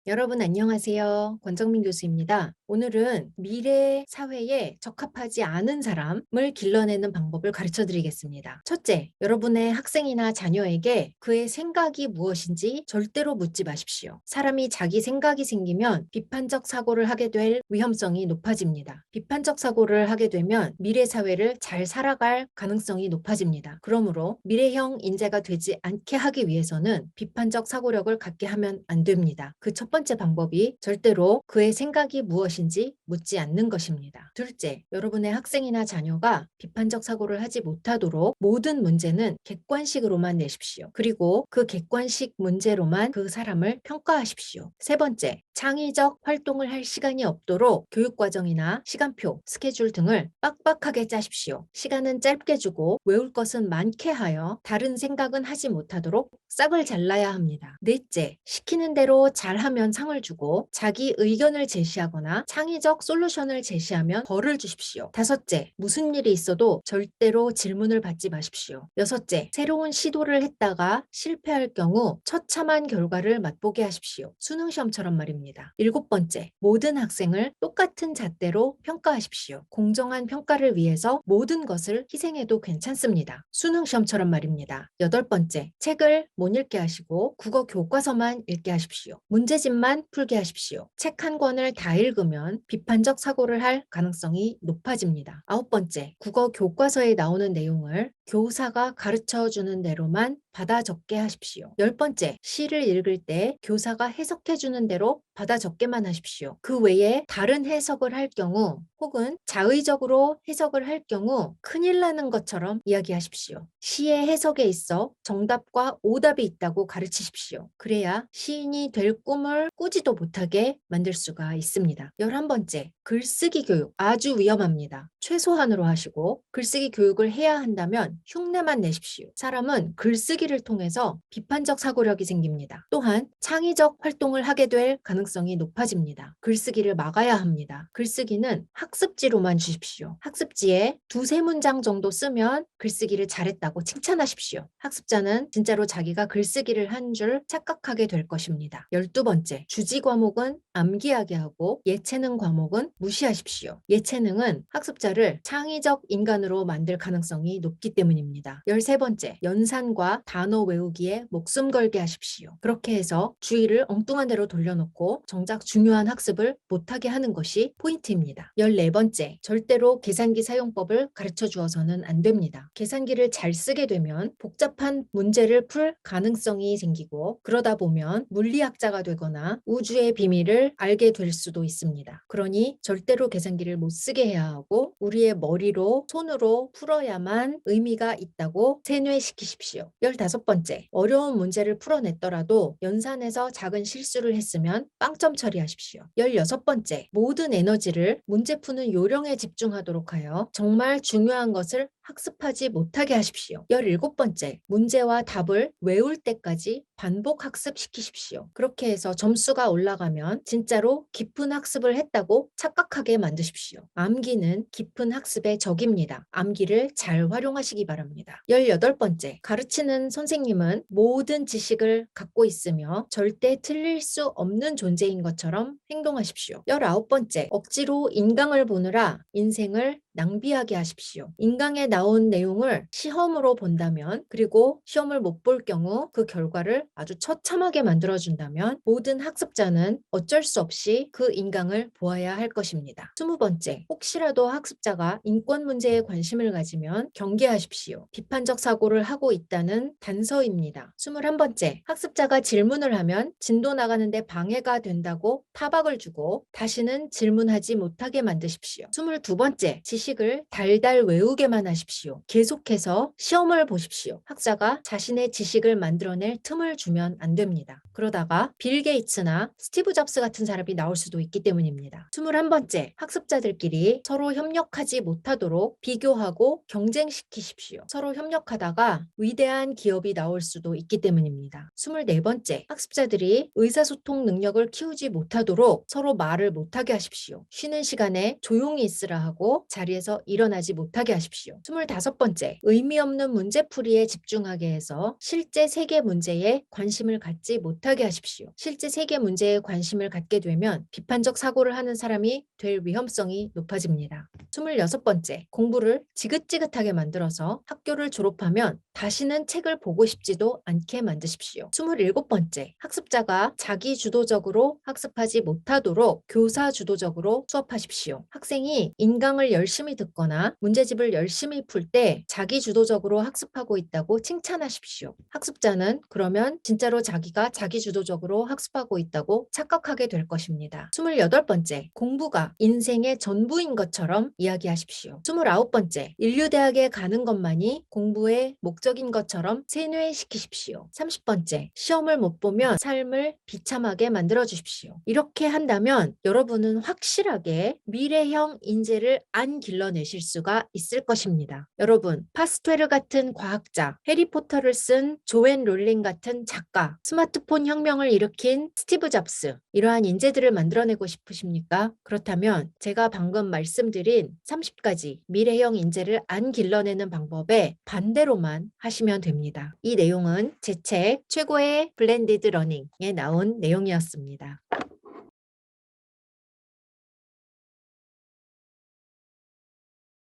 여러분 안녕하세요. 권정민 교수입니다. 오늘은 미래 사회에 적합하지 않은 사람을 길러내는 방법을 가르쳐 드리겠습니다. 첫째, 여러분의 학생이나 자녀에게 그의 생각이 무엇인지 절대로 묻지 마십시오. 사람이 자기 생각이 생기면 비판적 사고를 하게 될 위험성이 높아집니다. 비판적 사고를 하게 되면 미래 사회를 잘 살아갈 가능성이 높아집니다. 그러므로 미래형 인재가 되지 않게 하기 위해서는 비판적 사고력을 갖게 하면 안 됩니다. 그 첫 번째 방법이 절대로 그의 생각이 무엇인지 묻지 않는 것입니다. 둘째, 여러분의 학생이나 자녀가 비판적 사고를 하지 못하도록 모든 문제는 객관식으로만 내십시오. 그리고 그 객관식 문제로만 그 사람을 평가하십시오. 세 번째, 창의적 활동을 할 시간이 없도록 교육과정이나 시간표, 스케줄 등을 빡빡하게 짜십시오. 시간은 짧게 주고 외울 것은 많게 하여 다른 생각은 하지 못하도록 싹을 잘라야 합니다. 넷째, 시키는 대로 잘하면 상을 주고 자기 의견을 제시하거나 창의적 솔루션을 제시하면 벌을 주십시오. 다섯째, 무슨 일이 있어도 절대로 질문을 받지 마십시오. 여섯째, 새로운 시도를 했다가 실패할 경우 처참한 결과를 맛보게 하십시오. 수능 시험처럼 말입니다. 일곱 번째, 모든 학생을 똑같은 잣대로 평가하십시오. 공정한 평가를 위해서 모든 것을 희생해도 괜찮습니다. 수능 시험처럼 말입니다. 여덟 번째, 책을 못 읽게 하시고 국어 교과서만 읽게 하십시오. 문제집만 풀게 하십시오. 책 한 권을 다 읽으면 비판적 사고를 할 가능성이 높아집니다. 아홉 번째, 국어 교과서에 나오는 내용을 교사가 가르쳐 주는 대로만 받아 적게 하십시오. 열 번째, 시를 읽을 때 교사가 해석해 주는 대로 받아 적게만 하십시오. 그 외에 다른 해석을 할 경우 혹은 자의적으로 해석을 할 경우 큰일 나는 것처럼 이야기하십시오. 시의 해석에 있어 정답과 오답이 있다고 가르치십시오. 그래야 시인이 될 꿈을 꾸지도 못하게 만들 수가 있습니다. 11번째, 글쓰기 교육 아주 위험합니다. 최소한으로 하시고 글쓰기 교육을 해야 한다면 흉내만 내십시오. 사람은 글쓰기를 통해서 비판적 사고력이 생깁니다. 또한 창의적 활동을 하게 될 가능성이 높아집니다. 글쓰기를 막아야 합니다. 글쓰기는 학습지로만 주십시오. 학습지에 두세 문장 정도 쓰면 글쓰기를 잘했다고 칭찬하십시오. 학습자는 진짜로 자기가 글쓰기를 한 줄 착각하게 될 것입니다. 12번째, 주지 과목은 암기하게 하고 예체능 과목은 무시하십시오. 예체능은 학습자를 창의적 인간으로 만들 가능성이 높기 때문입니다. 13번째, 연산과 단어 외우기에 목숨 걸게 하십시오. 그렇게 해서 주의를 엉뚱한 데로 돌려놓고 정작 중요한 학습을 못하게 하는 것이 포인트입니다. 14번째, 절대로 계산기 사용법을 가르쳐 주어서는 안 됩니다. 계산기를 잘 쓰게 되면 복잡한 문제를 풀 가능성이 생기고 그러다 보면 물리학자가 되거나 우주의 비밀을 알게 될 수도 있습니다. 그러니 절대로 계산기를 못 쓰게 해야 하고 우리의 머리로 손으로 풀어야만 의미가 있다고 세뇌시키십시오. 15번째, 어려운 문제를 풀어냈더라도 연산에서 작은 실수를 했으면 빵점 처리하십시오. 16번째, 모든 에너지를 문제 푸는 요령에 집중하도록 하여 정말 중요한 것을 학습하지 못하게 하십시오. 17번째, 문제와 답을 외울 때까지 반복 학습시키십시오. 그렇게 해서 점수가 올라가면 진짜로 깊은 학습을 했다고 착각하게 만드십시오. 암기는 깊은 학습의 적입니다. 암기를 잘 활용하시기 바랍니다. 18번째, 가르치는 선생님은 모든 지식을 갖고 있으며 절대 틀릴 수 없는 존재인 것처럼 행동하십시오. 19번째, 억지로 인강을 보느라 인생을 낭비하게 하십시오. 인강에 나온 내용을 시험으로 본다면 그리고 시험을 못 볼 경우 그 결과를 아주 처참하게 만들어준다면 모든 학습자는 어쩔 수 없이 그 인강을 보아야 할 것입니다. 20번째, 혹시라도 학습자가 인권 문제에 관심을 가지면 경계하십시오. 비판적 사고를 하고 있다는 단서입니다. 21번째, 학습자가 질문을 하면 진도 나가는데 방해가 된다고 타박을 주고 다시는 질문하지 못하게 만드십시오. 22번째, 지식을 달달 외우게만 하십시오. 계속해서 시험을 보십시오. 학자가 자신의 지식을 만들어낼 틈을 주면 안 됩니다. 그러다가 빌 게이츠나 스티브 잡스 같은 사람이 나올 수도 있기 때문입니다. 21번째, 학습자들끼리 서로 협력하지 못하도록 비교하고 경쟁시키십시오. 서로 협력하다가 위대한 기업이 나올 수도 있기 때문입니다. 24번째, 학습자들이 의사소통 능력을 키우지 못하도록 서로 말을 못하게 하십시오. 쉬는 시간에 조용히 있으라 하고 자리에 자리에서 일어나지 못하게 하십시오. 25번째, 의미 없는 문제풀이에 집중하게 해서 실제 세계 문제에 관심을 갖지 못하게 하십시오. 실제 세계 문제에 관심을 갖게 되면 비판적 사고를 하는 사람이 될 위험성이 높아집니다. 26번째, 공부를 지긋지긋하게 만들어서 학교를 졸업하면 다시는 책을 보고 싶지도 않게 만드십시오. 27번째, 학습자가 자기 주도적으로 학습하지 못하도록 교사 주도적으로 수업하십시오. 학생이 인강을 열심히 듣거나 문제집을 열심히 풀 때 자기 주도적으로 학습하고 있다고 칭찬하십시오. 학습자는 그러면 진짜로 자기가 자기 주도적으로 학습하고 있다고 착각하게 될 것입니다. 28번째, 공부가 인생의 전부인 것처럼 이야기하십시오. 29번째, 인류대학에 가는 것만이 공부의 목적인 것처럼 세뇌시키십시오. 30번째, 시험을 못 보면 삶을 비참하게 만들어 주십시오. 이렇게 한다면 여러분은 확실하게 미래형 인재를 안 길러내실 수가 있을 것입니다. 여러분, 파스텔 같은 과학자, 해리포터를 쓴 조앤 롤링 같은 작가, 스마트폰 혁명을 일으킨 스티브 잡스, 이러한 인재들을 만들어내고 싶으십니까? 그렇다면 제가 방금 말씀드린 30가지 미래형 인재를 안 길러내는 방법에 반대로만 하시면 됩니다. 이 내용은 제 책 최고의 블렌디드 러닝에 나온 내용이었습니다.